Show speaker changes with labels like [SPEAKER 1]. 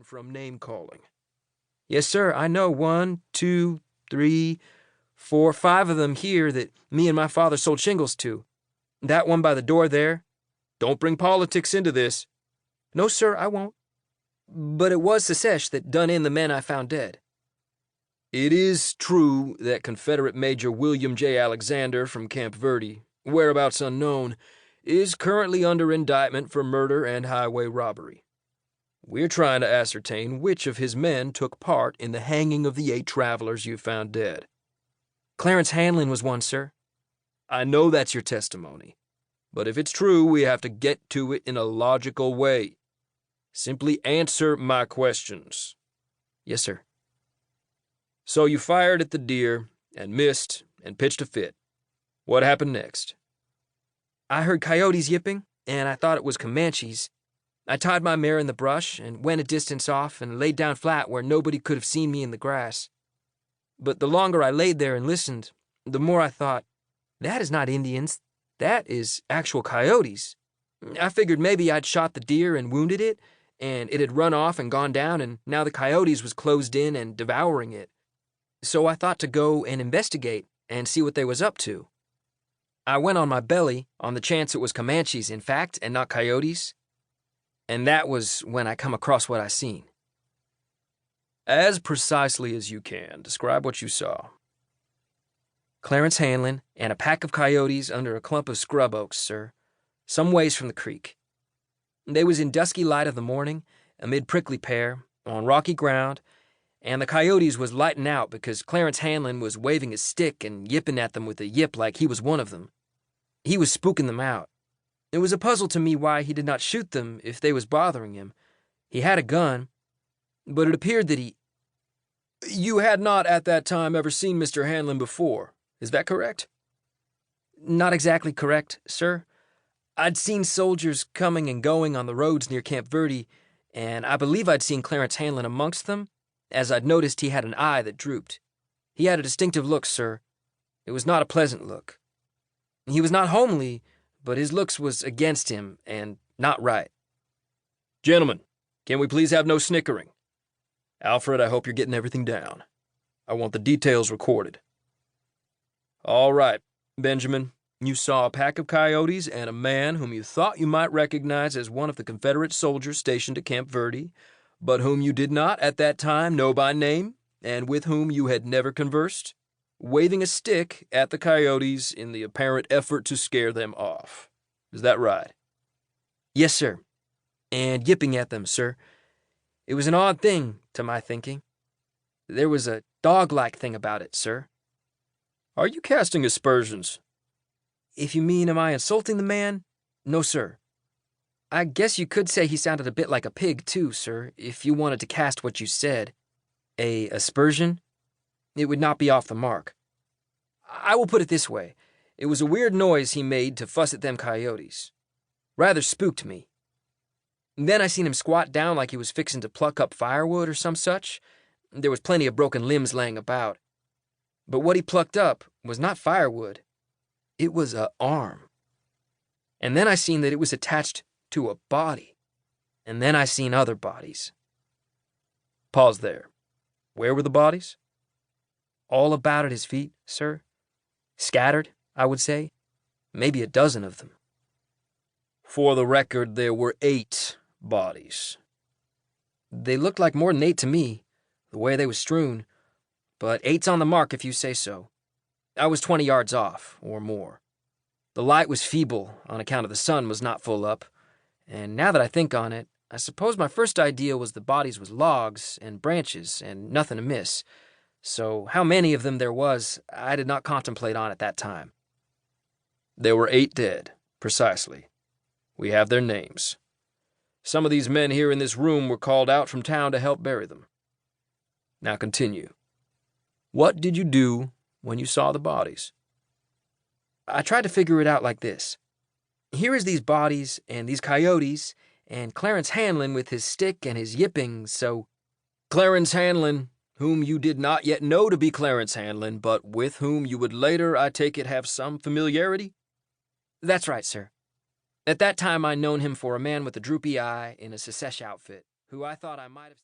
[SPEAKER 1] from name-calling. Yes, sir, I know 1, 2, 3, 4, 5 of them here that me and my father sold shingles to. That one by the door there. Don't bring politics into this. No, sir, I won't. But it was Secesh that done in the men I found dead. It is true that Confederate Major William J. Alexander from Camp Verde, whereabouts unknown, is currently under indictment for murder and highway robbery. We're trying to ascertain which of his men took part in the hanging of the 8 travelers you found dead. Clarence Hanlon was one, sir. I know that's your testimony, but if it's true, we have to get to it in a logical way. Simply answer my questions. Yes, sir. So you fired at the deer, and missed, and pitched a fit. What happened next? I heard coyotes yipping, and I thought it was Comanches. I tied my mare in the brush, and went a distance off, and laid down flat where nobody could have seen me in the grass. But the longer I laid there and listened, the more I thought, that is not Indians, that is actual coyotes. I figured maybe I'd shot the deer and wounded it, and it had run off and gone down, and now the coyotes was closed in and devouring it. So I thought to go and investigate and see what they was up to. I went on my belly on the chance it was Comanches, in fact, and not coyotes. And that was when I come across what I seen. As precisely as you can, describe what you saw. Clarence Hanlon and a pack of coyotes under a clump of scrub oaks, sir, some ways from the creek. They was in dusky light of the morning, amid prickly pear, on rocky ground, and the coyotes was lighting out because Clarence Hanlon was waving his stick and yipping at them with a yip like he was one of them. He was spooking them out. It was a puzzle to me why he did not shoot them if they was bothering him. He had a gun, but it appeared that he... You had not at that time ever seen Mr. Hanlon before, is that correct? Not exactly correct, sir. I'd seen soldiers coming and going on the roads near Camp Verde, and I believe I'd seen Clarence Hanlon amongst them, as I'd noticed he had an eye that drooped. He had a distinctive look, sir. It was not a pleasant look. He was not homely, but his looks was against him, and not right. Gentlemen, can we please have no snickering? Alfred, I hope you're getting everything down. I want the details recorded. All right, Benjamin, you saw a pack of coyotes and a man whom you thought you might recognize as one of the Confederate soldiers stationed at Camp Verde, but whom you did not at that time know by name, and with whom you had never conversed, waving a stick at the coyotes in the apparent effort to scare them off. Is that right? Yes, sir. And yipping at them, sir. It was an odd thing, to my thinking. There was a dog-like thing about it, sir. Are you casting aspersions? If you mean, am I insulting the man? No, sir. I guess you could say he sounded a bit like a pig, too, sir, if you wanted to cast what you said. A aspersion? It would not be off the mark. I will put it this way. It was a weird noise he made to fuss at them coyotes. Rather spooked me. And then I seen him squat down like he was fixing to pluck up firewood or some such. There was plenty of broken limbs laying about. But what he plucked up was not firewood. It was a arm. And then I seen that it was attached to a body. And then I seen other bodies. Pause there. Where were the bodies? All about at his feet, sir. Scattered, I would say. Maybe a dozen of them. For the record, there were 8 bodies. They looked like more than 8 to me, the way they was strewn. But 8's on the mark if you say so. I was 20 yards off, or more. The light was feeble on account of the sun was not full up, and now that I think on it, I suppose my first idea was the bodies was logs and branches and nothing amiss. So how many of them there was, I did not contemplate on at that time. There were 8 dead, precisely. We have their names. Some of these men here in this room were called out from town to help bury them. Now continue. What did you do when you saw the bodies? I tried to figure it out like this. Here is these bodies and these coyotes and Clarence Hanlon with his stick and his yipping, so... Clarence Hanlon, whom you did not yet know to be Clarence Hanlon, but with whom you would later, I take it, have some familiarity? That's right, sir. At that time I known him for a man with a droopy eye in a Secesh outfit, who I thought I might have...